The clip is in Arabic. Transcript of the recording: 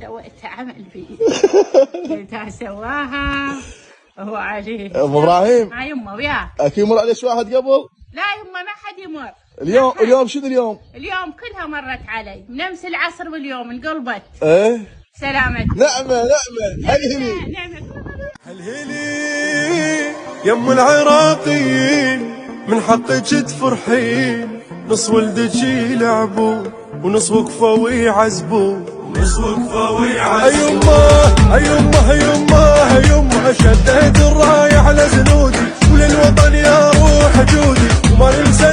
سويت عمل فيه جبتها سواها وهو عليه ام ابراهيم. مع يمه وياه. اكيد مر عليك واحد قبل؟ لا يمه ما حد يمر. اليوم شنو اليوم؟ اليوم كلها مرت علي من امس العصر واليوم انقلبت. ايه سلامتك. نعمه هلهلي نعمه هلهلي يم العراقيين من حقك تفرحين، نص ولدك يلعبون ونص وقفوا ويعزبون، أيمه شديت الراية على زنودي وللوطن يا روح جودي وما ننسى